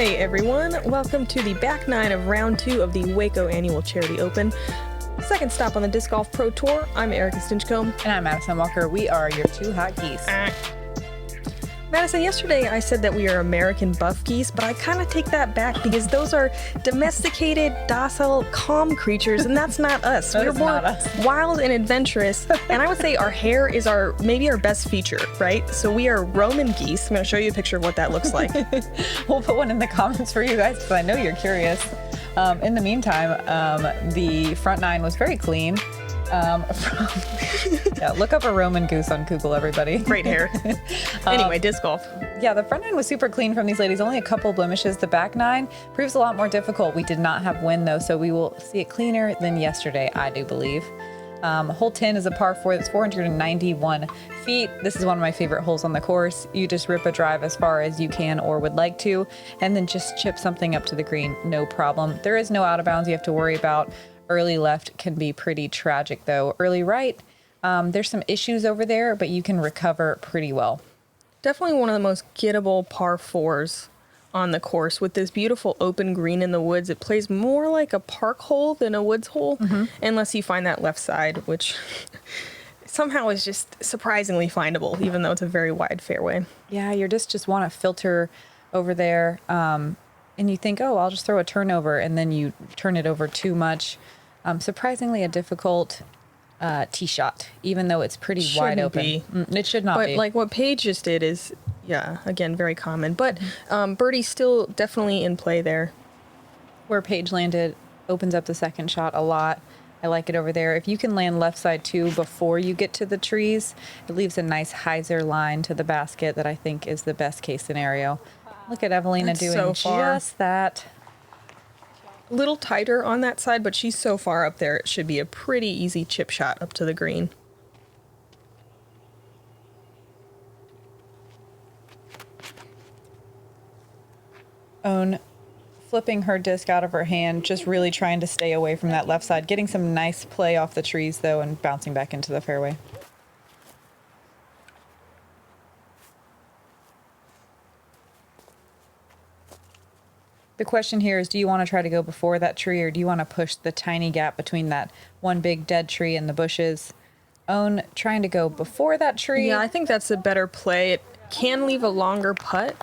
Hey everyone, welcome to the back nine of round 2 of the Waco Annual Charity Open. Second stop on the Disc Golf Pro Tour. I'm Erika Stinchcomb. And I'm Madison Walker. We are your two hot geese. Madison, yesterday I said that we are American buff geese, but I kind of take that back because those are domesticated, docile, calm creatures, and that's not us. We're more wild and adventurous, and I would say our hair is maybe our best feature, right? So we are Roman geese. I'm going to show you a picture of what that looks like. We'll put one in the comments for you guys because I know you're curious. In the meantime, the front nine was very clean. Look up a Roman goose on Google, everybody. Great hair. Anyway, disc golf. Yeah, the front nine was super clean from these ladies. Only a couple blemishes. The back nine proves a lot more difficult. We did not have wind, though, so we will see it cleaner than yesterday, I do believe. Hole 10 is a par 4 that's 491 feet. This is one of my favorite holes on the course. You just rip a drive as far as you can or would like to, and then just chip something up to the green. No problem. There is no out of bounds you have to worry about. Early left can be pretty tragic, though. Early right, there's some issues over there, but you can recover pretty well. Definitely one of the most gettable par 4s on the course with this beautiful open green in the woods. It plays more like a park hole than a woods hole, unless you find that left side, which somehow is just surprisingly findable, even though it's a very wide fairway. Yeah, you just want to filter over there, and you think, oh, I'll just throw a turnover, and then you turn it over too much. Surprisingly a difficult tee shot, even though it's pretty wide open. It should not be. But like what Paige just did is, yeah, again, very common. But birdie's still definitely in play there. Where Paige landed opens up the second shot a lot. I like it over there. If you can land left side too before you get to the trees, it leaves a nice hyzer line to the basket that I think is the best case scenario. Look at Eveliina doing just that. Little tighter on that side, but she's so far up there, it should be a pretty easy chip shot up to the green. Ohn flipping her disc out of her hand, just really trying to stay away from that left side, getting some nice play off the trees, though, and bouncing back into the fairway. The question here is, do you want to try to go before that tree, or do you want to push the tiny gap between that one big dead tree and the bushes? Ohn trying to go before that tree. Yeah, I think that's a better play. It can leave a longer putt.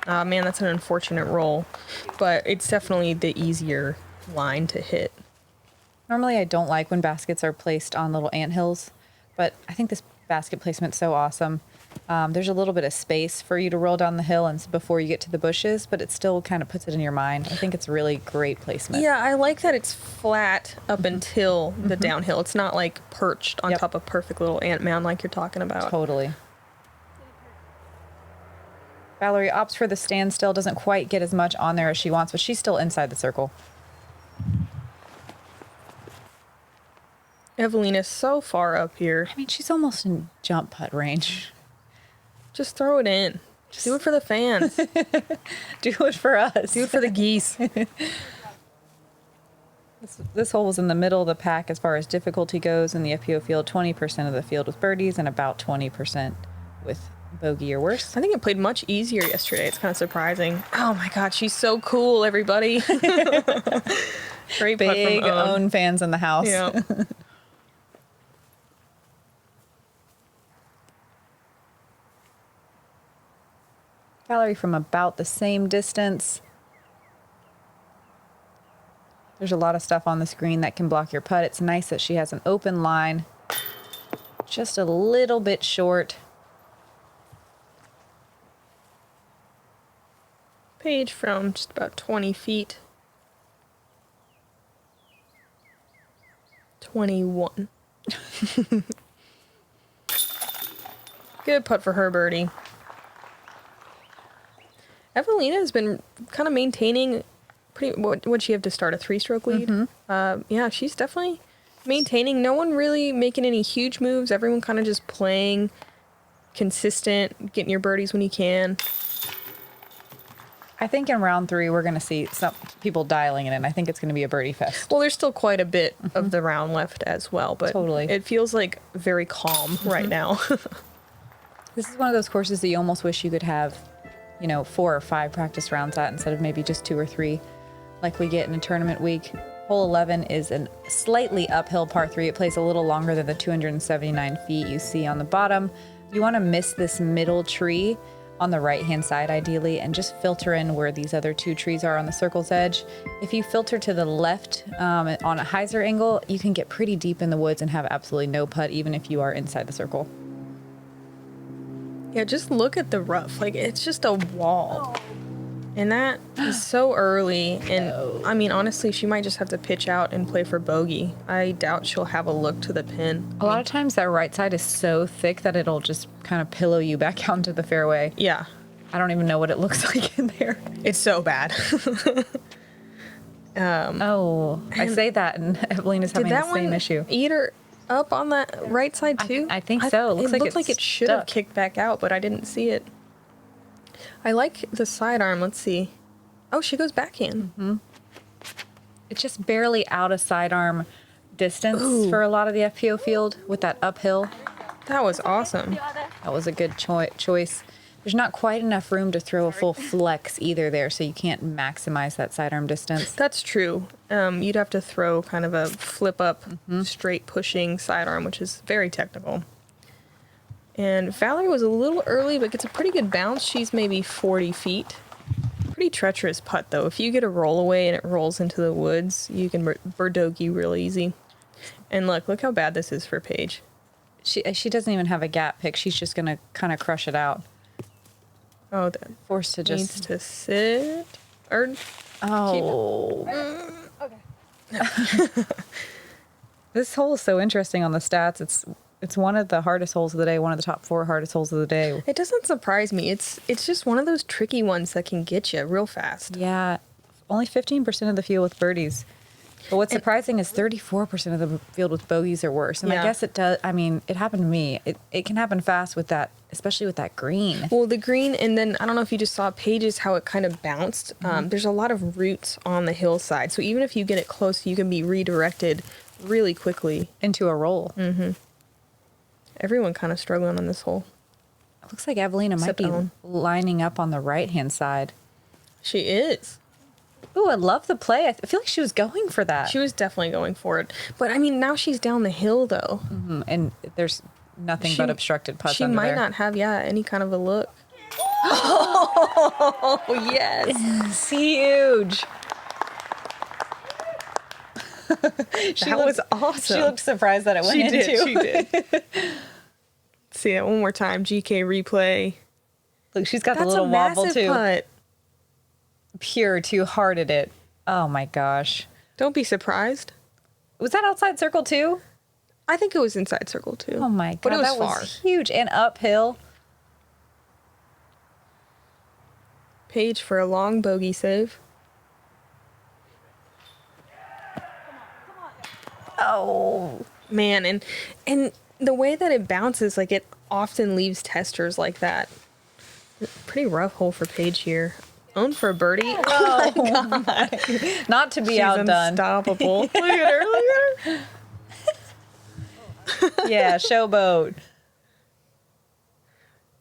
Man, that's an unfortunate roll, but it's definitely the easier line to hit. Normally, I don't like when baskets are placed on little anthills, but I think this basket placement's so awesome. There's a little bit of space for you to roll down the hill and before you get to the bushes, but it still kind of puts it in your mind. I think it's really great placement. Yeah, I like that it's flat up until the downhill. It's not like perched on top of perfect little ant mound like you're talking about. Totally. Valerie opts for the standstill, doesn't quite get as much on there as she wants, but she's still inside the circle. Eveliina's so far up here. I mean, she's almost in jump putt range. Just throw it in. Just do it for the fans. Do it for us. Do it for the geese. This hole was in the middle of the pack as far as difficulty goes in the FPO field. 20% of the field with birdies and about 20% with bogey or worse. I think it played much easier yesterday. It's kind of surprising. Oh my God, she's so cool, everybody. Great putt big from Ohn fans in the house. Yeah. Valerie from about the same distance. There's a lot of stuff on the screen that can block your putt. It's nice that she has an open line. Just a little bit short. Paige from just about 20 feet. 21. Good putt for her birdie. Eveliina has been kind of maintaining what'd she have to start, a 3-stroke lead? Yeah, she's definitely maintaining. No one really making any huge moves. Everyone kind of just playing consistent, getting your birdies when you can. I think in round 3, we're going to see some people dialing it in. I think it's going to be a birdie fest. Well, there's still quite a bit of the round left as well, but totally. It feels like very calm right now. This is one of those courses that you almost wish you could have 4 or 5 practice rounds at instead of maybe just 2 or 3 like we get in a tournament week. Hole 11 is a slightly uphill par 3. It plays a little longer than the 279 feet you see on the bottom. You want to miss this middle tree on the right-hand side, ideally, and just filter in where these other 2 trees are on the circle's edge. If you filter to the left on a hyzer angle, you can get pretty deep in the woods and have absolutely no putt, even if you are inside the circle. Yeah, just look at the rough. Like, it's just a wall. And that is so early. And, I mean, honestly, she might just have to pitch out and play for bogey. I doubt she'll have a look to the pin. A lot of times that right side is so thick that it'll just kind of pillow you back out into the fairway. Yeah. I don't even know what it looks like in there. It's so bad. I say that, and Evelina's having the same issue. Eat her up on that right side, too? I think so. It looked like it should have kicked back out, but I didn't see it. I like the sidearm. Let's see. Oh, she goes backhand. Mm-hmm. It's just barely out of sidearm distance for a lot of the FPO field with that uphill. That was awesome. That was a good choice. There's not quite enough room to throw a full flex either there, so you can't maximize that sidearm distance. That's true. You'd have to throw kind of a flip up, straight pushing sidearm, which is very technical. And Valerie was a little early, but gets a pretty good bounce. She's maybe 40 feet. Pretty treacherous putt, though. If you get a roll away and it rolls into the woods, you can birdogey real easy. And look how bad this is for Paige. She doesn't even have a gap pick. She's just going to kind of crush it out. Oh, that forced to just needs to sit. Or okay. This hole is so interesting on the stats. It's one of the hardest holes of the day, one of the top 4 hardest holes of the day. It doesn't surprise me. It's just one of those tricky ones that can get you real fast. Yeah, only 15% of the field with birdies. But what's surprising is 34% of the field with bogeys or worse. And I guess it does. I mean, it happened to me. It can happen fast with that, especially with that green. Well, the green, and then I don't know if you just saw Paige's, how it kind of bounced. There's a lot of roots on the hillside. So even if you get it close, you can be redirected really quickly. Into a roll. Mm-hmm. Everyone kind of struggling on this hole. It looks like Eveliina might be lining up on the right-hand side. She is. Ooh, I love the play. I feel like she was going for that. She was definitely going for it. But, I mean, now she's down the hill, though. Mm-hmm. And there's nothing but obstructed putts She under might there. not have, any kind of a look. Oh, yes. It's huge. That was awesome. She looked surprised that it went into. She did. See it one more time. GK replay. Look, she's got the little wobble too. Putt. Pure too hard at it. Oh my gosh. Don't be surprised. Was that outside circle too? I think it was inside circle too. Oh my god, but it was that far. was huge and uphill. Paige for a long bogey save. Oh man, and the way that it bounces, like it often leaves testers like that. Pretty rough hole for Paige here. Own for a birdie. Oh my god! Not to be She's outdone. Unstoppable. Look at her. Look at her. Yeah, showboat.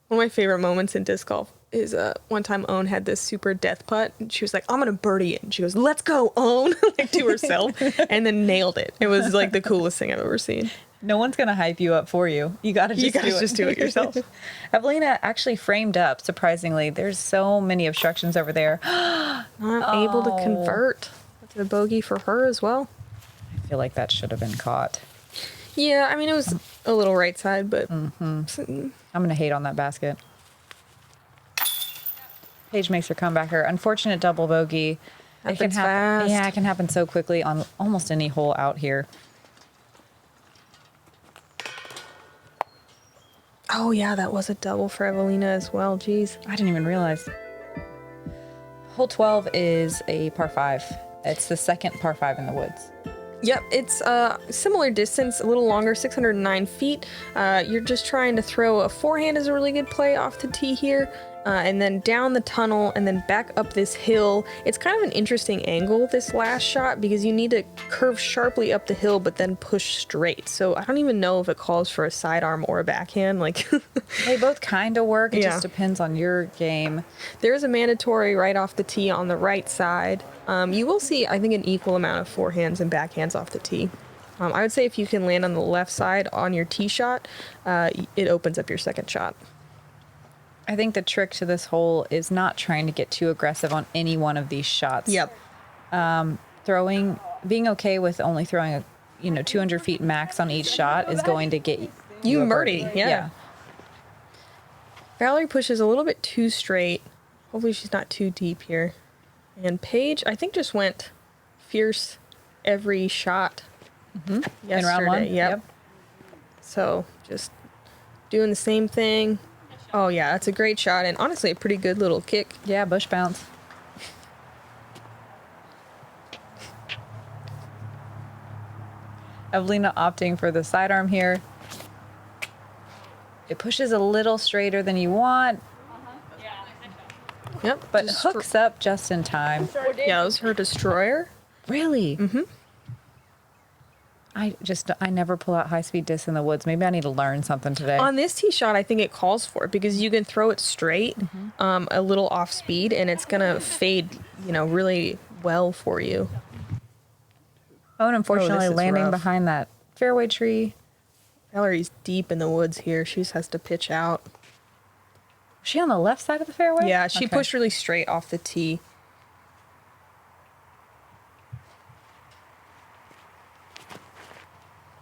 One of my favorite moments in disc golf is one time Ohn had this super death putt, and she was like, "I'm gonna birdie it." And she goes, "Let's go, Ohn!" like to herself, and then nailed it. It was like the coolest thing I've ever seen. No one's gonna hype you up for you. You gotta just do it yourself. Eveliina actually framed up. Surprisingly, there's so many obstructions over there. Not able to convert. That's a bogey for her as well. I feel like that should have been caught. Yeah, I mean it was a little right side, but I'm gonna hate on that basket. Paige makes her comebacker. Unfortunate double bogey. It can happen fast. Yeah, it can happen so quickly on almost any hole out here. Oh yeah, that was a double for Eveliina as well. Jeez, I didn't even realize. Hole 12 is a par 5. It's the second par 5 in the woods. Yep, it's similar distance, a little longer, 609 feet. You're just trying to throw a forehand is a really good play off the tee here, and then down the tunnel, and then back up this hill. It's kind of an interesting angle, this last shot, because you need to curve sharply up the hill, but then push straight. So I don't even know if it calls for a sidearm or a backhand. Like They both kind of work. It Yeah. just depends on your game. There's a mandatory right off the tee on the right side. You will see, I think, an equal amount of forehands and backhands off the tee. I would say if you can land on the left side on your tee shot, it opens up your second shot. I think the trick to this hole is not trying to get too aggressive on any one of these shots. Yep. Being okay with only throwing 200 feet max on each shot is going to get You a birdie, yeah. Valerie pushes a little bit too straight. Hopefully she's not too deep here. And Paige, I think, just went fierce every shot yesterday. In round one. Yep. So just doing the same thing. Oh yeah, that's a great shot, and honestly a pretty good little kick. Yeah, bush bounce. Eveliina opting for the sidearm here. It pushes a little straighter than you want, Yep. but hooks up just in time. Yeah, it was her destroyer. Really? Mm-hmm. I never pull out high-speed discs in the woods. Maybe I need to learn something today. On this tee shot, I think it calls for it because you can throw it straight, a little off speed, and it's gonna fade, really well for you. Ohn, unfortunately, this is landing rough. behind that fairway tree. Valerie's deep in the woods here. She just has to pitch out. Was she on the left side of the fairway? Yeah, she Okay. pushed really straight off the tee.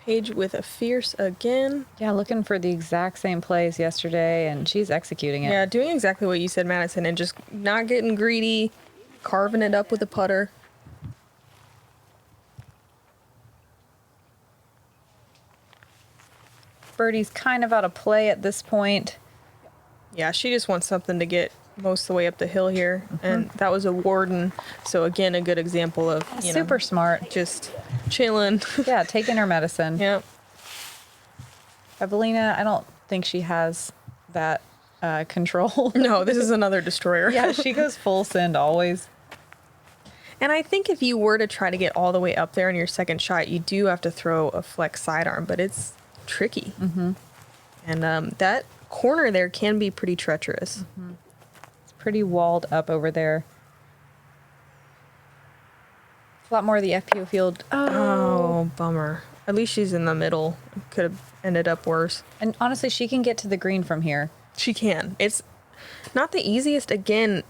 Paige with a fierce again. Yeah, looking for the exact same plays yesterday, and she's executing it. Yeah, doing exactly what you said, Madison, and just not getting greedy, carving it up with a putter. Birdie's kind of out of play at this point. Yeah, she just wants something to get most of the way up the hill here, and that was a Warden. So again, a good example of Super smart. just chilling. Yeah, taking her medicine. Yep. Eveliina, I don't think she has that control. No, this is another destroyer. Yeah, she goes full send always. And I think if you were to try to get all the way up there in your second shot, you do have to throw a flex sidearm, but it's tricky. And that corner there can be pretty treacherous. It's pretty walled up over there. A lot more of the FPO field. Oh, bummer. At least she's in the middle. Could have ended up worse. And honestly, she can get to the green from here. She can. It's not the easiest. Again,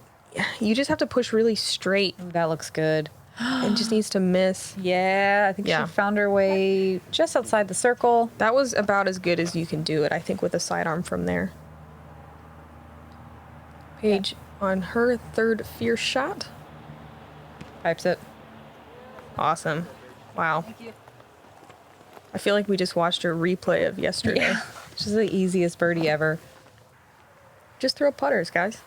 you just have to push really straight Ooh, that looks good. and just needs to miss. Yeah, I think Yeah. she found her way just outside the circle. That was about as good as you can do it, I think, with a sidearm from there. Paige on her third fierce shot. Pipes it. Awesome. Wow. I feel like we just watched a replay of yesterday. Yeah. She's the easiest birdie ever. Just throw putters, guys.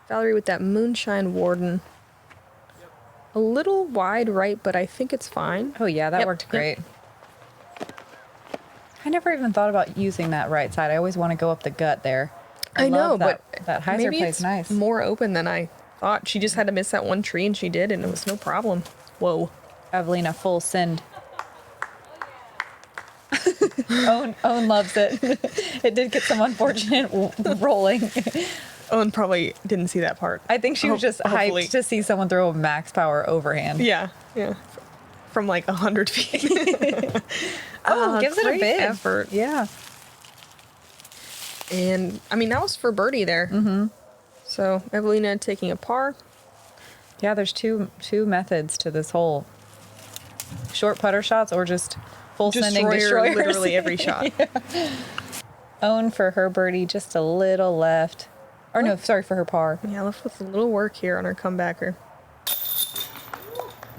Valerie with that moonshine Warden. A little wide right, but I think it's fine. Oh yeah, that Yep, worked yep. great. I never even thought about using that right side. I always want to go up the gut there. I know, love that, but that hyzer maybe play's it's nice. more open than I thought. She just had to miss that one tree, and she did, and it was no problem. Whoa. Eveliina full send. Ohn loves it. It did get some unfortunate rolling. Owen probably didn't see that part. I think she was just Hopefully. hyped to see someone throw a max power overhand. Yeah. From like 100 feet. Gives it a great bid. effort. Yeah. And I mean, that was for birdie there. Mm-hmm. So Eveliina taking a par. Yeah, there's two methods to this hole. Short putter shots or just full sending destroyers. Literally every shot. Ohn for her birdie, just a little left. Or no, sorry, for her par. Yeah, left with a little work here on her comebacker.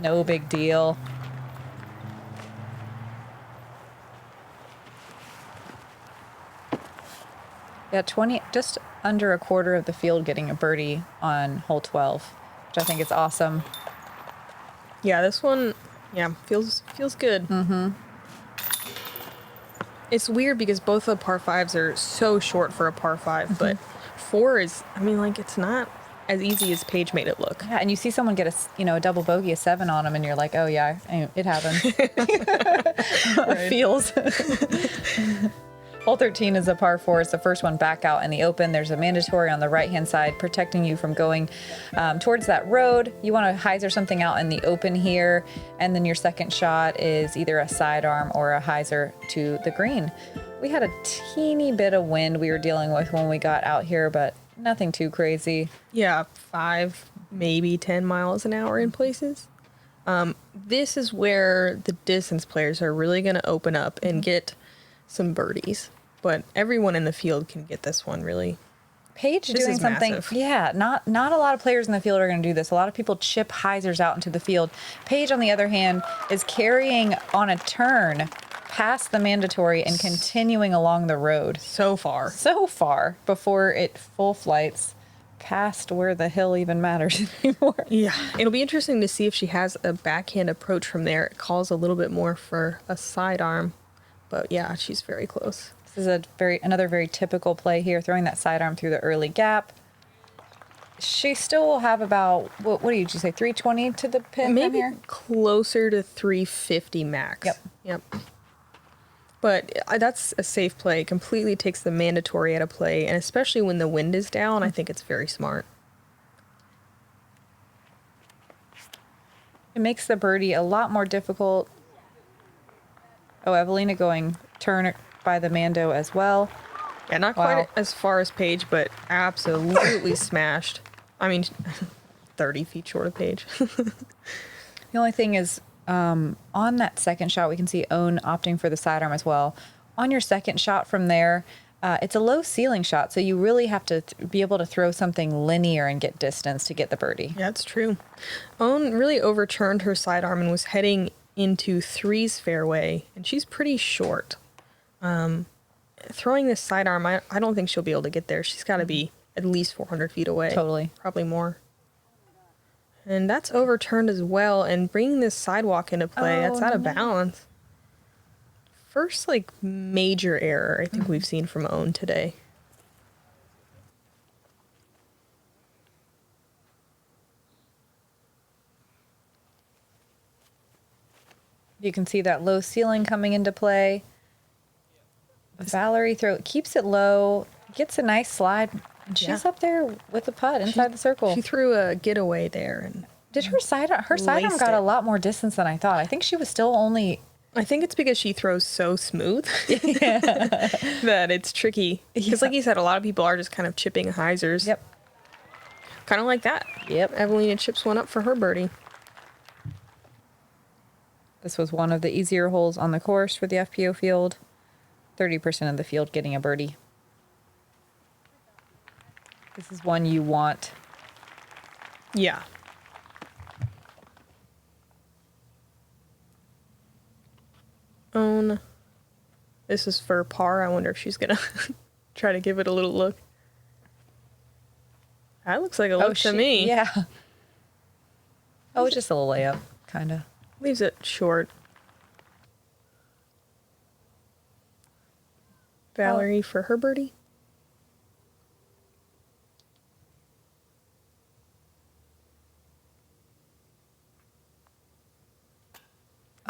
No big deal. Yeah, 20, just under a quarter of the field getting a birdie on hole 12, which I think is awesome. Yeah, this one, feels good. Mm-hmm. It's weird because both the par 5s are so short for a par 5, but 4 is, I mean, like, it's not as easy as Paige made it look. Yeah, and you see someone get a double bogey, a 7 on them, and you're like, oh yeah, it happens. Feels. Hole 13 is a par 4. It's the first one back out in the open. There's a mandatory on the right-hand side protecting you from going towards that road. You want to hyzer something out in the open here, and then your second shot is either a sidearm or a hyzer to the green. We had a teeny bit of wind we were dealing with when we got out here, but nothing too crazy. Yeah, 5, maybe 10 miles an hour in places. This is where the distance players are really going to open up and get some birdies, but everyone in the field can get this one, really. Paige doing something. Massive. Yeah, not a lot of players in the field are going to do this. A lot of people chip hyzers out into the field. Paige, on the other hand, is carrying on a turn past the mandatory and continuing along the road. So far Before it full flights past where the hill even matters anymore. Yeah, it'll be interesting to see if she has a backhand approach from there. It calls a little bit more for a sidearm. But yeah, she's very close. This is another very typical play here, throwing that sidearm through the early gap. She still will have about, what did you say, 320 to the pin Maybe here? Closer to 350 max. Yep. But that's a safe play. Completely takes the mandatory out of play, and especially when the wind is down, I think it's very smart. It makes the birdie a lot more difficult. Oh, Eveliina going turn by the Mando as well. Yeah, not quite as far as Paige, but absolutely smashed. I mean, 30 feet short of Paige. The only thing is, on that second shot, we can see Ohn opting for the sidearm as well. On your second shot from there, it's a low ceiling shot, so you really have to be able to throw something linear and get distance to get the birdie. Yeah, that's true. Ohn really overturned her sidearm and was heading into 3's fairway, and she's pretty short. Throwing this sidearm, I don't think she'll be able to get there. She's got to be at least 400 feet away. Totally. Probably more. And that's overturned as well, and bringing this sidewalk into play, that's out of balance. First, major error I think we've seen from Ohn today. You can see that low ceiling coming into play. Valerie keeps it low, gets a nice slide. And she's up there with the putt inside the circle. She threw a getaway there, and did her sidearm got a lot more distance than I thought. I think she was still only. I think it's because she throws so smooth that it's tricky. Because like you said, a lot of people are just kind of chipping hyzers. Yep. Kind of like that. Yep. Eveliina chips one up for her birdie. This was one of the easier holes on the course for the FPO field. 30% of the field getting a birdie. This is one you want. Yeah. Ohn. This is for par. I wonder if she's going to try to give it a little look. That looks like a look to me. Yeah. Oh, just a little layup, kind of. Leaves it short. Valerie for her birdie.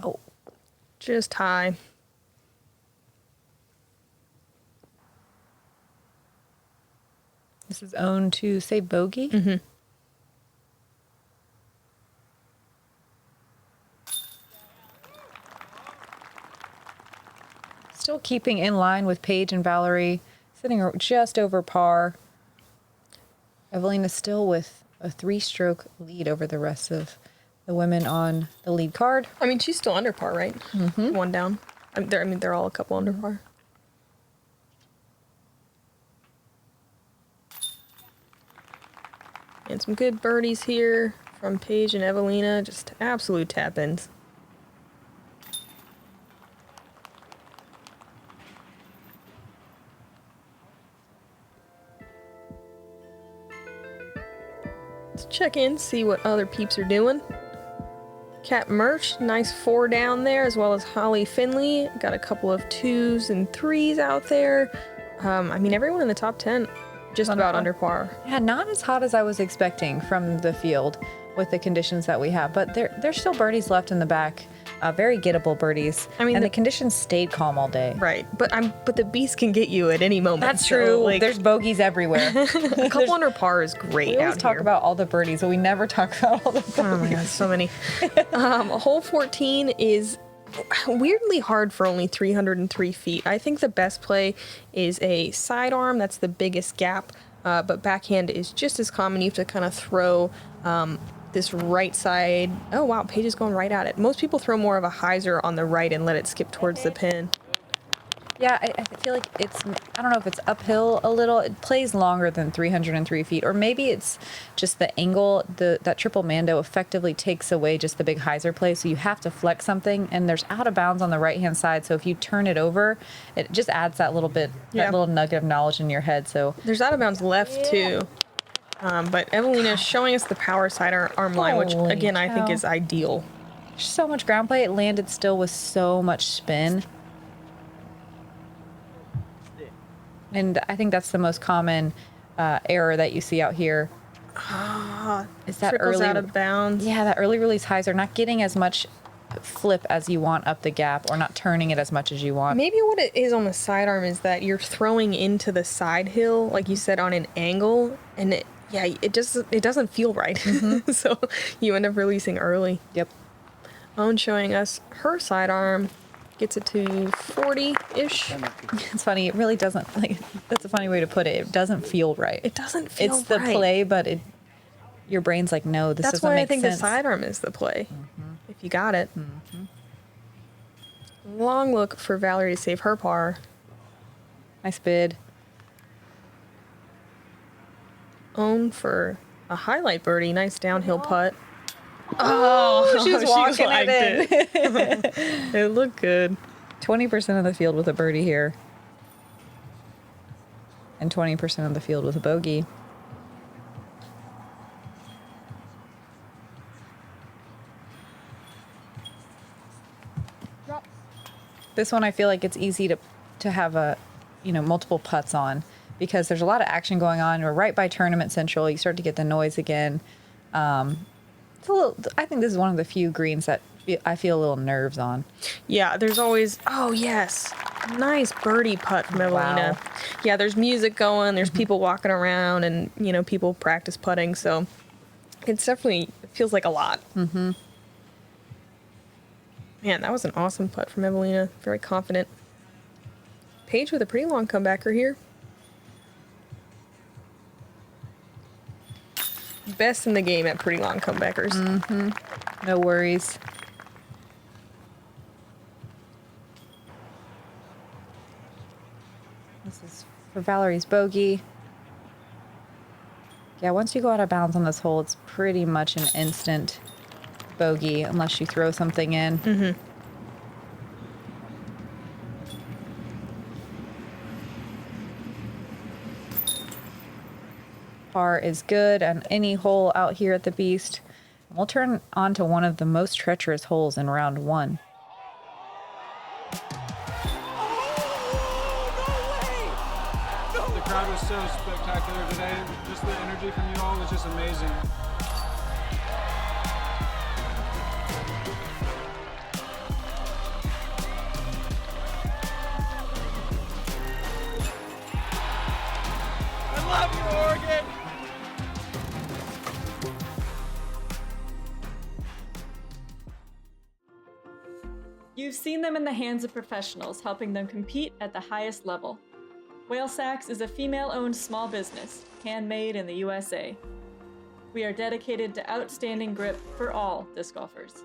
Oh. Just high. This is Ohn to say bogey. Mm-hmm. Still keeping in line with Paige and Valerie, sitting just over par. Eveliina still with a 3-stroke lead over the rest of the women on the lead card. I mean, she's still under par, right? Mm-hmm. One down. They're all a couple under par. And some good birdies here from Paige and Eveliina. Just absolute tap-ins. Let's check in, see what other peeps are doing. Cat merch, nice 4 down there, as well as Holly Finley. Got a couple of 2s and 3s out there. I mean, everyone in the top 10 just about under par. Yeah, not as hot as I was expecting from the field with the conditions that we have, but there's still birdies left in the back. Very gettable birdies. I mean, and the conditions stayed calm all day. Right, but the Beast can get you at any moment. That's true. So, like, there's bogeys everywhere. a couple under par is great. We always talk about all the birdies, but we never talk about all the bogeys. Oh my god, so many. Hole 14 is weirdly hard for only 303 feet. I think the best play is a sidearm. That's the biggest gap, but backhand is just as common. You have to kind of throw this right side. Oh wow, Paige is going right at it. Most people throw more of a hyzer on the right and let it skip towards the pin. Yeah, I feel like I don't know if it's uphill a little. It plays longer than 303 feet, or maybe it's just the angle. That triple mando effectively takes away just the big hyzer play, so you have to flex something, and there's out of bounds on the right-hand side, so if you turn it over, it just adds that little bit, that little nugget of knowledge in your head. So there's out of bounds left too. But Eveliina is showing us the power sidearm line, which again I think is ideal. So much ground play. It landed still with so much spin. And I think that's the most common error that you see out here. Is that early out of bounds? Yeah, that early release hyzer, not getting as much flip as you want up the gap, or not turning it as much as you want. Maybe what it is on the sidearm is that you're throwing into the side hill, like you said, on an angle, and it doesn't feel right. So you end up releasing early. Yep. Ohn showing us her sidearm. Gets it to 40-ish. It's funny. It really doesn't, that's a funny way to put it. It doesn't feel right. It doesn't feel right. It's the play, but your brain's like, no, this doesn't make sense. That's why I think the sidearm is the play, if you got it. Long look for Valerie to save her par. Nice bid. Ohn for a highlight birdie. Nice downhill putt. Oh, she's walking it in. It looked good. 20% of the field with a birdie here. And 20% of the field with a bogey. This one I feel like it's easy to have multiple putts on, because there's a lot of action going on. We're right by Tournament Central. You start to get the noise again. I think this is one of the few greens that I feel a little nerves on. Yeah, there's always, oh yes, nice birdie putt from Eveliina. Wow. Yeah, there's music going, there's people walking around, and people practice putting, so it's definitely, it feels like a lot. Man, that was an awesome putt from Eveliina. Very confident. Paige with a pretty long comebacker here. Best in the game at pretty long comebackers. No worries. This is for Valerie's bogey. Yeah, once you go out of bounds on this hole, it's pretty much an instant bogey unless you throw something in. Par is good on any hole out here at the Beast. We'll turn on to one of the most treacherous holes in round 1. The crowd was so spectacular today. Just the energy from you all was just amazing. I love you, Oregon! You've seen them in the hands of professionals, helping them compete at the highest level. Whale Sacks is a female-owned small business, handmade in the USA. We are dedicated to outstanding grip for all disc golfers.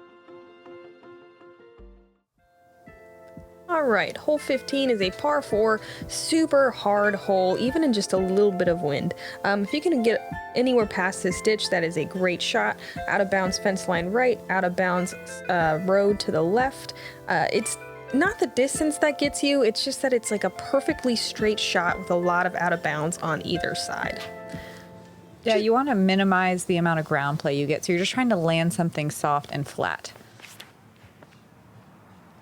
All right, hole 15 is a par 4, super hard hole, even in just a little bit of wind. If you can get anywhere past this ditch, that is a great shot. Out of bounds fence line right, out of bounds road to the left. It's not the distance that gets you, it's just that it's like a perfectly straight shot with a lot of out of bounds on either side. Yeah, you want to minimize the amount of ground play you get, so you're just trying to land something soft and flat.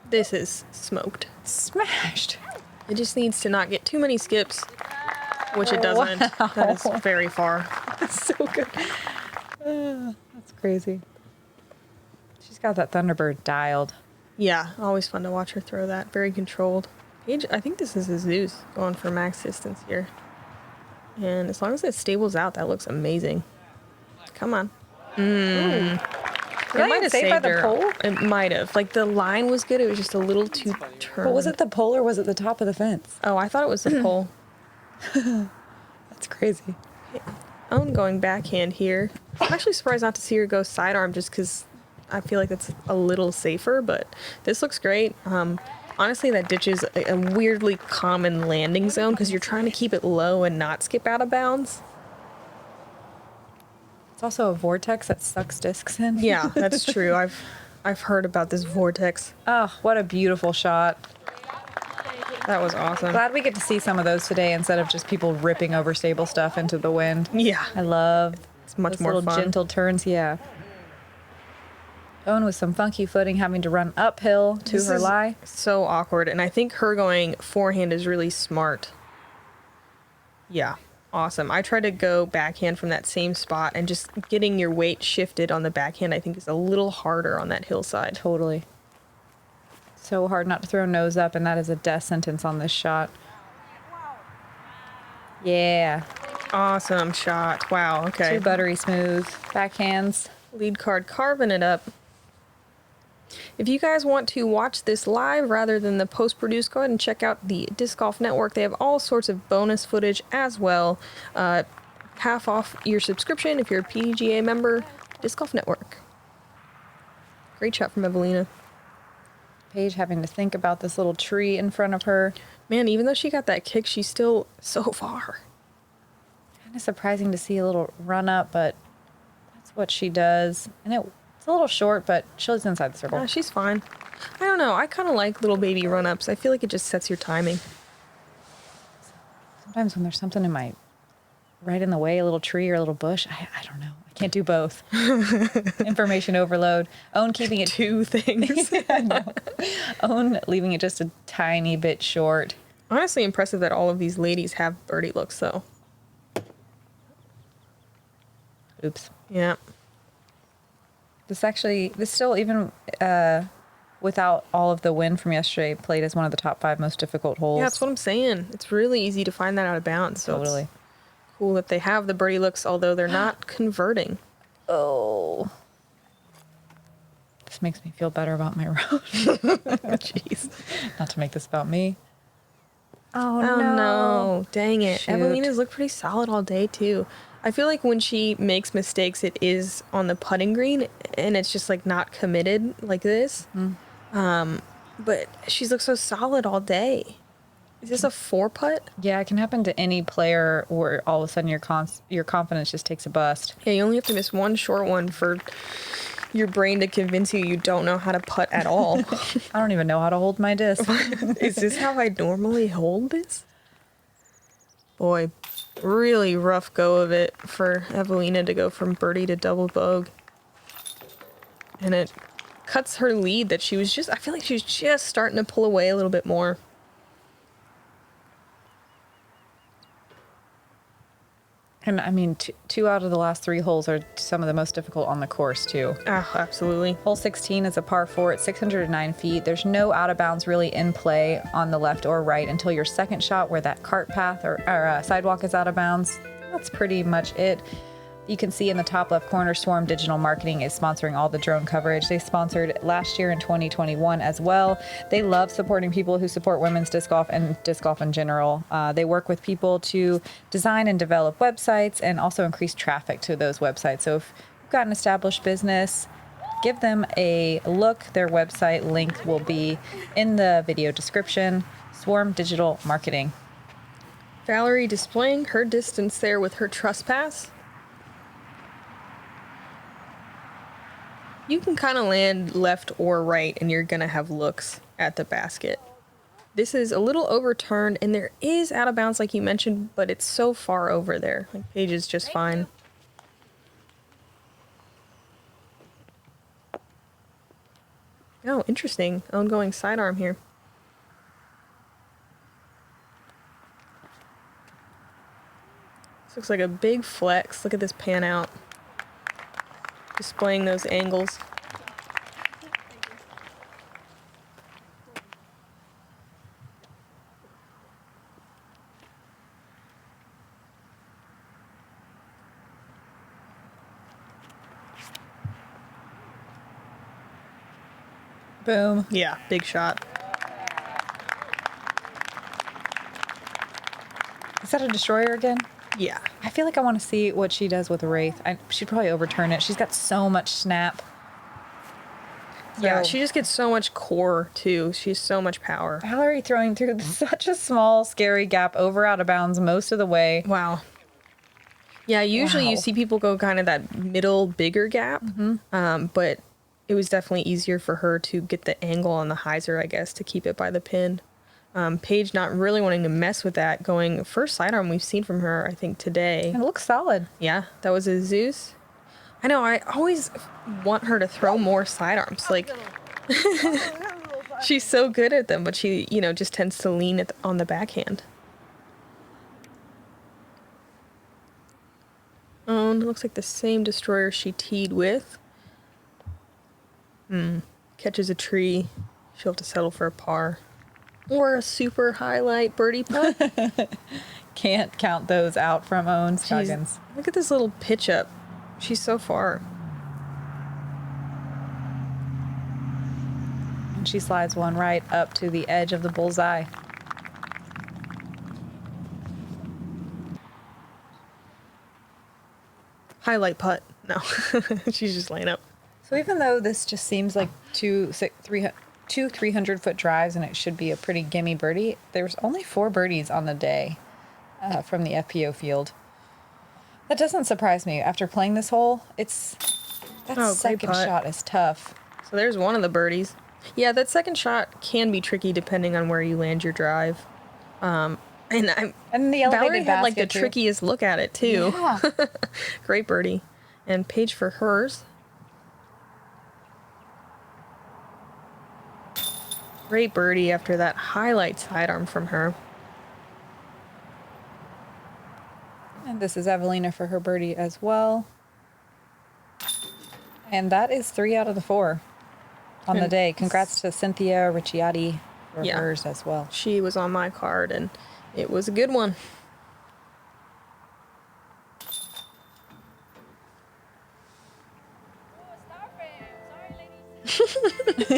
This is smoked. Smashed. It just needs to not get too many skips, which it doesn't. Wow. That is very far. That's so good. That's crazy. She's got that Thunderbird dialed. Yeah, always fun to watch her throw that. Very controlled. Paige, I think this is his Zeus going for max distance here. And as long as it stables out, that looks amazing. Come on. It might have saved by saved the her. pole? It might have. Like, the line was good. It was just a little too turned. But was it the pole or was it the top of the fence? Oh, I thought it was the pole. That's crazy. Ohn going backhand here. I'm actually surprised not to see her go sidearm just because I feel like that's a little safer, but this looks great. Honestly, that ditch is a weirdly common landing zone because you're trying to keep it low and not skip out of bounds. It's also a vortex that sucks discs in. Yeah, that's true. I've heard about this vortex. Oh, what a beautiful shot. That was awesome. Glad we get to see some of those today instead of just people ripping over stable stuff into the wind. Yeah, I love it's much those more little fun. gentle turns. Yeah. Ohn with some funky footing, having to run uphill to This her is lie. so awkward, and I think her going forehand is really smart. Yeah, awesome. I tried to go backhand from that same spot, and just getting your weight shifted on the backhand I think is a little harder on that hillside. Totally. So hard not to throw nose up, and that is a death sentence on this shot. Yeah. Awesome shot. Wow, okay. Too buttery smooth. Backhands. Lead card carving it up. If you guys want to watch this live rather than the post-produce, go ahead and check out the Disc Golf Network. They have all sorts of bonus footage as well. Half off your subscription if you're a PDGA member. Disc Golf Network. Great shot from Eveliina. Paige having to think about this little tree in front of her. Man, even though she got that kick, she's still so far. Kind of surprising to see a little run up, but that's what she does. And it's a little short, but she's inside the circle. She's fine. I don't know. I kind of like little baby run-ups. I feel like it just sets your timing. Sometimes when there's something right in the way, a little tree or a little bush, I don't know. I can't do both. Information overload. Ohn keeping it Two things. Ohn leaving it just a tiny bit short. Honestly impressive that all of these ladies have birdie looks, though. Oops. Yeah. This still, even without all of the wind from yesterday, played as one of the top 5 most difficult holes. Yeah, that's what I'm saying. It's really easy to find that out of bounds. So Totally. It's cool that they have the birdie looks, although they're not converting. Oh. This makes me feel better about my round. Jeez. Not to make this about me. Oh no. Dang it. Shoot. Evelina's looked pretty solid all day, too. I feel like when she makes mistakes, it is on the putting green, and it's just like not committed like this. But she's looked so solid all day. Is this a 4-putt? Yeah, it can happen to any player where all of a sudden your confidence just takes a bust. Yeah, you only have to miss one short one for your brain to convince you don't know how to putt at all. I don't even know how to hold my disc. Is this how I normally hold this? Boy, really rough go of it for Eveliina to go from birdie to double bogey. And it cuts her lead that she was just, I feel like she was just starting to pull away a little bit more. And I mean, two out of the last 3 holes are some of the most difficult on the course, too. Ah, absolutely. Hole 16 is a par 4 at 609 feet. There's no out of bounds really in play on the left or right until your second shot where that cart path or sidewalk is out of bounds. That's pretty much it. You can see in the top left corner, Swarm Digital Marketing is sponsoring all the drone coverage. They sponsored last year in 2021 as well. They love supporting people who support women's disc golf and disc golf in general. They work with people to design and develop websites and also increase traffic to those websites. So if you've got an established business, give them a look. Their website link will be in the video description. Swarm Digital Marketing. Valerie displaying her distance there with her trespass. You can kind of land left or right, and you're going to have looks at the basket. This is a little overturned, and there is out of bounds, like you mentioned, but it's so far over there. Like, Paige is just fine. Oh, interesting. Ongoing sidearm here. This looks like a big flex. Look at this pan out. Displaying those angles. Boom. Yeah, big shot. Is that a destroyer again? Yeah. I feel like I want to see what she does with Wraith. She'd probably overturn it. She's got so much snap. Yeah, So- she just gets so much core, too. She has so much power. Valerie throwing through such a small, scary gap over out of bounds most of the way. Wow. Yeah, usually you Wow. see people go kind of that middle, bigger gap. But it was definitely easier for her to get the angle on the hyzer, I guess, to keep it by the pin. Paige not really wanting to mess with that, going first sidearm we've seen from her, I think, today. And it looks solid. Yeah, that was a Zeus. I know, I always want her to throw more sidearms. Like, she's so good at them, but she, just tends to lean on the backhand. Oh, and it looks like the same destroyer she teed with. Catches a tree. She'll have to settle for a par. Or a super highlight birdie putt. Can't count those out from Ohn Scoggins. Look at this little pitch up. She's so far. And she slides one right up to the edge of the bullseye. Highlight putt. No. She's just laying up. So even though this just seems like two 300-foot drives and it should be a pretty gimme birdie, there's only 4 birdies on the day from the FPO field. That doesn't surprise me. After playing this hole, that great second putt. shot is tough. So there's one of the birdies. Yeah, that second shot can be tricky depending on where you land your drive. And And the elevated Valerie had like the basket, too. trickiest look at it too. Yeah. Great birdie. And Paige for hers. Great birdie after that highlight sidearm from her. And this is Eveliina for her birdie as well. And that is 3 out of the 4 on the day. Congrats to Cynthia Ricciardi for Yeah. hers as well. She was on my card and it was a good one.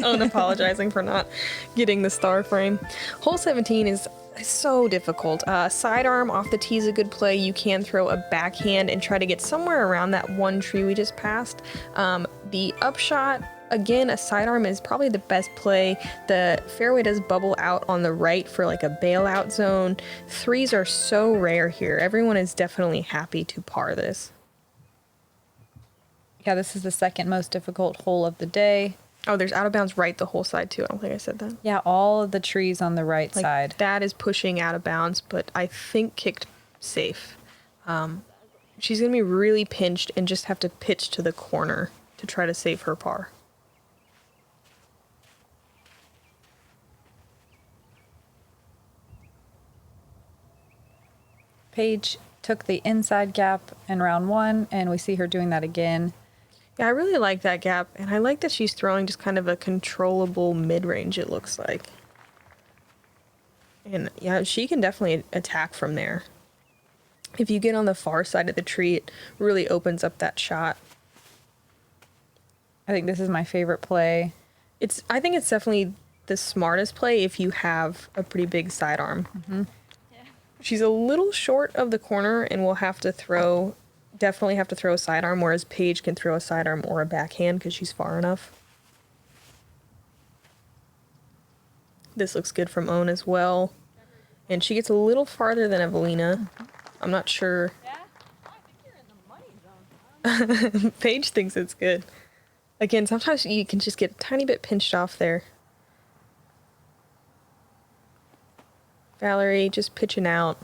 Owen apologizing for not getting the star frame. Hole 17 is so difficult. Sidearm off the tee is a good play. You can throw a backhand and try to get somewhere around that one tree we just passed. The upshot, again, a sidearm is probably the best play. The fairway does bubble out on the right for like a bailout zone. Threes are so rare here. Everyone is definitely happy to par this. Yeah, this is the second most difficult hole of the day. Oh, there's out of bounds right the whole side too. I don't think I said that. Yeah, all of the trees on the right Like, side. that is pushing out of bounds, but I think kicked safe. She's going to be really pinched and just have to pitch to the corner to try to save her par. Paige took the inside gap in round 1, and we see her doing that again. Yeah, I really like that gap, and I like that she's throwing just kind of a controllable mid-range, it looks like. And yeah, she can definitely attack from there. If you get on the far side of the tree, it really opens up that shot. I think this is my favorite play. I think it's definitely the smartest play if you have a pretty big sidearm. Mm-hmm. She's a little short of the corner and will definitely have to throw a sidearm, whereas Paige can throw a sidearm or a backhand because she's far enough. This looks good from Ohn as well. And she gets a little farther than Eveliina. I'm not sure. Paige thinks it's good. Again, sometimes you can just get a tiny bit pinched off there. Valerie just pitching out.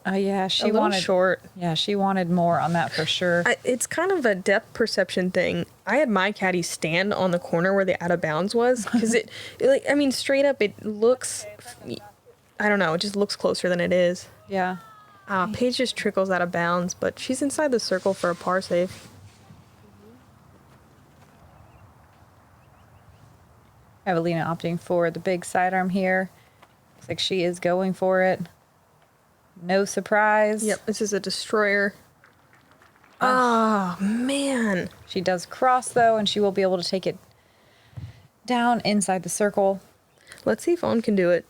Yeah, a little short. Yeah, she wanted more on that for sure. It's kind of a depth perception thing. I had my caddy stand on the corner where the out of bounds was because straight up it looks, I don't know, it just looks closer than it is. Yeah. Paige just trickles out of bounds, but she's inside the circle for a par save. Eveliina opting for the big sidearm here. Looks like she is going for it. No surprise. Yep, this is a destroyer. Oh, man. She does cross, though, and she will be able to take it down inside the circle. Let's see if Ohn can do it.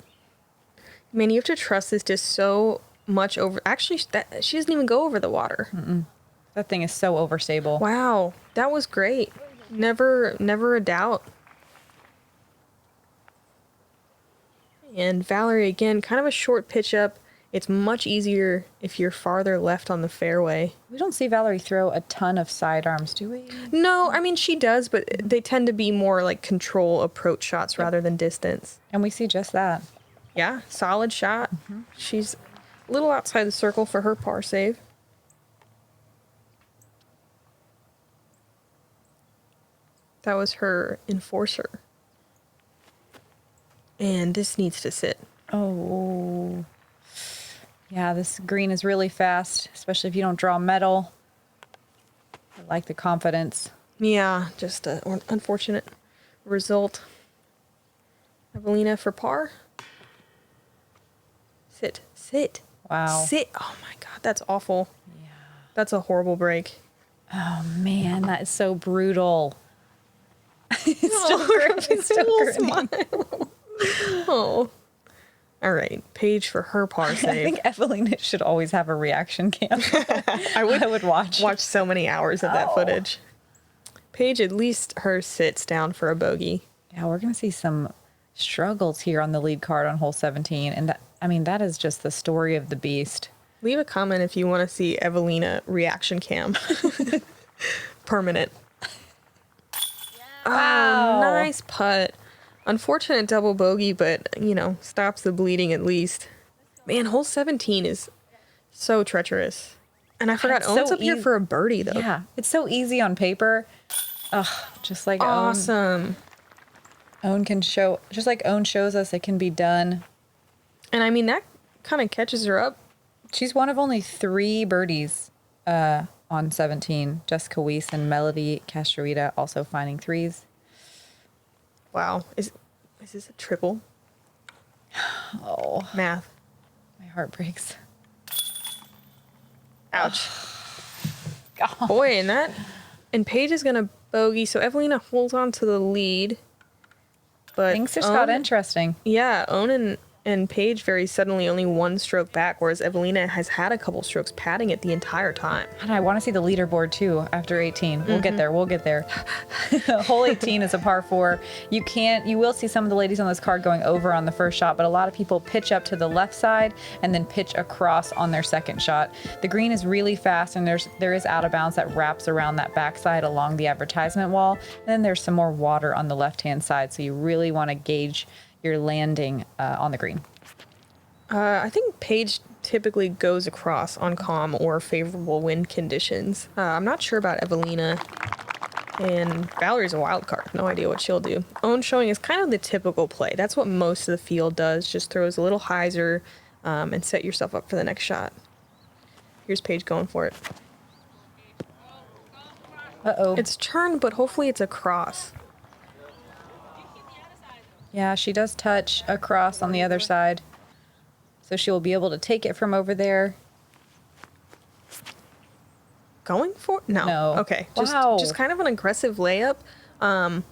Man, you have to trust this disc so much over... Actually, she doesn't even go over the water. That thing is so overstable. Wow, that was great. Never a doubt. And Valerie, again, kind of a short pitch up. It's much easier if you're farther left on the fairway. We don't see Valerie throw a ton of sidearms, do we? No, I mean, she does, but they tend to be more like control approach shots rather than distance. And we see just that. Yeah, solid shot. She's a little outside the circle for her par save. That was her enforcer. And this needs to sit. Oh. Yeah, this green is really fast, especially if you don't draw metal. I like the confidence. Yeah, just an unfortunate result. Eveliina for par. Sit. Wow. Sit. Oh my God, that's awful. Yeah. That's a horrible break. Oh man, that is so brutal. It's still grinning. Oh. All right, Paige for her par save. I think Eveliina should always have a reaction cam. I would watch so many hours of that footage. Paige, at least her sits down for a bogey. Yeah, we're gonna see some struggles here on the lead card on hole 17, and that is just the story of the beast. Leave a comment if you want to see Eveliina reaction cam. Permanent. Wow. Oh, nice putt. Unfortunate double bogey, but, stops the bleeding at least. Man, hole 17 is so treacherous. And I forgot, Ohn's up here for a birdie, though. Yeah, it's so easy on paper. Ugh, just like awesome. Ohn can show, just like Ohn shows us, it can be done. And I mean, that kind of catches her up. She's one of only 3 birdies on 17. Jessica Weiss and Melody Castroita also finding 3s. Wow. Is this a triple? Oh. Math. My heart breaks. Ouch. God. Boy, and Paige is going to bogey, so Eveliina holds on to the lead. But Things just got interesting. Yeah, Ohn and Paige very suddenly only 1 stroke back, whereas Eveliina has had a couple strokes padding it the entire time. And I want to see the leaderboard too after 18. We'll get there. Hole 18 is a par 4. You will see some of the ladies on this card going over on the first shot, but a lot of people pitch up to the left side and then pitch across on their second shot. The green is really fast, and there is out of bounds that wraps around that backside along the advertisement wall. And then there's some more water on the left-hand side, so you really want to gauge your landing on the green. I think Paige typically goes across on calm or favorable wind conditions. I'm not sure about Eveliina. And Valerie's a wild card. No idea what she'll do. Ohn showing is kind of the typical play. That's what most of the field does. Just throws a little hyzer and set yourself up for the next shot. Here's Paige going for it. Uh-oh. It's turned, but hopefully it's a cross. Yeah, she does touch across on the other side. So she will be able to take it from over there. Going for it? No. Okay. Wow. Just kind of an aggressive layup. Wow.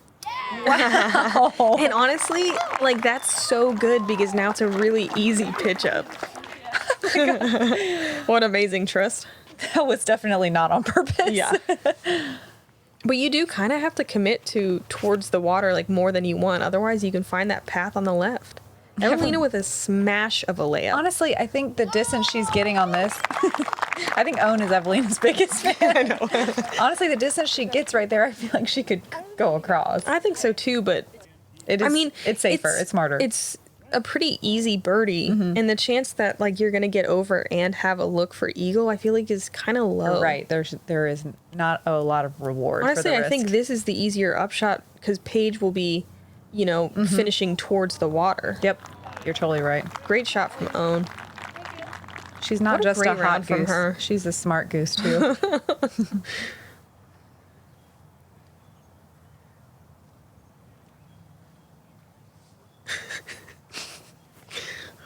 And honestly, that's so good because now it's a really easy pitch up. What amazing trust. That was definitely not on purpose. Yeah. But you do kind of have to commit towards the water more than you want. Otherwise, you can find that path on the left. Eveliina with a smash of a layup. Honestly, I think the distance she's getting on this, I think Ohn is Eveliina's biggest fan. I know. Honestly, the distance she gets right there, I feel like she could go across. I think so too, but It's safer. It's smarter. It's a pretty easy birdie, and the chance that like you're gonna get over and have a look for eagle, I feel like is kind of low. You're right. There is not a lot of reward. Honestly, for the I risk. think this is the easier upshot because Paige will be, finishing towards the water. Yep, you're totally right. Great shot from Ohn. She's not What a just a great hot round from goose. her. She's a smart goose too.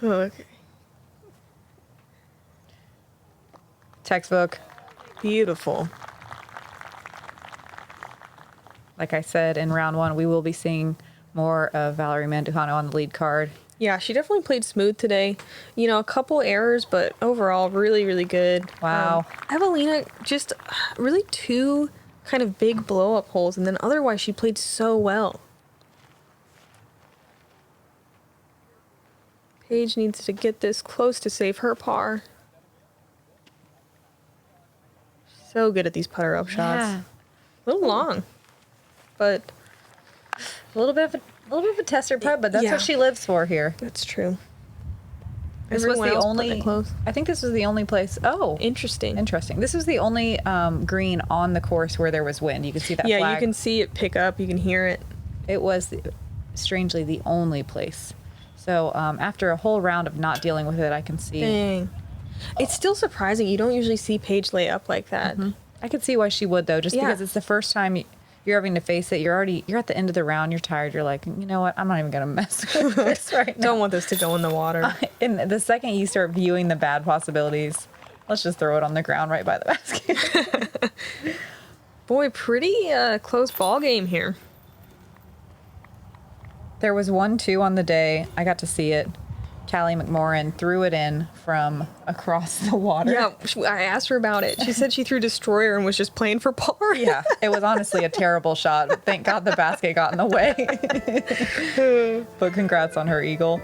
Okay. Textbook. Beautiful. Like I said, in round 1, we will be seeing more of Valerie Mandujano on the lead card. Yeah, she definitely played smooth today. A couple errors, but overall, really, really good. Wow. Eveliina, just really 2 kind of big blow-up holes, and then otherwise she played so well. Paige needs to get this close to save her par. So good at these putter-up shots. Yeah. A little long, but A little bit of a tester putt, but that's Yeah. what she lives for here. that's true. This Everyone was the else put only. it close. I think this was the only place. Oh, Interesting. interesting. This was the only green on the course where there was wind. You can see that Yeah, flag. you can see it pick up. You can hear it. It was strangely the only place. So after a whole round of not dealing with it, I can see. Dang. It's still surprising. You don't usually see Paige lay up like that. I could see why she would though, just Yeah. because it's the first time you're having to face it. You're at the end of the round. You're tired. You're like, you know what? I'm not even gonna mess with this right now. Don't want this to go in the water. And the second you start viewing the bad possibilities, let's just throw it on the ground right by the basket. Boy, pretty close ball game here. There was 1-2 on the day. I got to see it. Callie McMorrin threw it in from across the water. Yeah, I asked her about it. She said she threw Destroyer and was just playing for par. Yeah, it was honestly a terrible shot. Thank God the basket got in the way. But congrats on her eagle.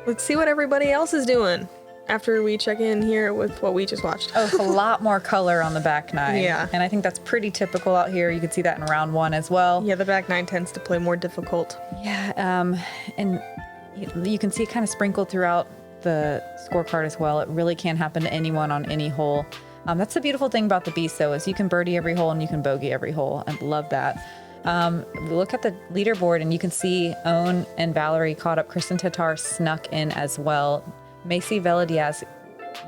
Let's see what everybody else is doing after we check in here with what we just watched. Oh, a lot more color on the back nine. Yeah. And I think that's pretty typical out here. You could see that in round 1 as well. Yeah, the back nine tends to play more difficult. Yeah, and you can see it kind of sprinkled throughout the scorecard as well. It really can happen to anyone on any hole. That's the beautiful thing about the Beast, though, is you can birdie every hole and you can bogey every hole. I love that. Look at the leaderboard and you can see Ohn and Valerie caught up. Kristen Tatar snuck in as well. Macy Veladiaz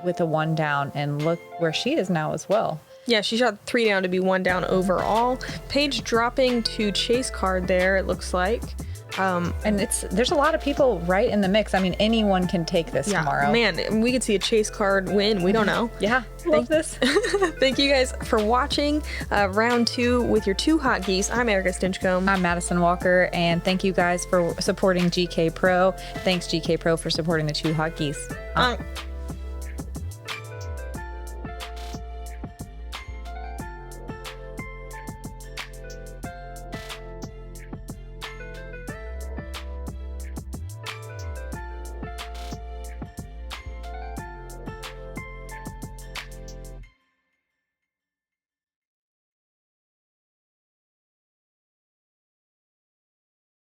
with a 1 down, and look where she is now as well. Yeah, she shot 3 down to be 1 down overall. Paige dropping to chase card there, it looks like. And there's a lot of people right in the mix. I mean, anyone can take this tomorrow. Man, we could see a chase card win. We don't know. Yeah, love this. Thank you guys for watching round 2 with your 2 hot geese. I'm Erika Stinchcomb. I'm Madison Walker, and thank you guys for supporting GKPRO. Thanks, GKPRO, for supporting the 2 hot geese.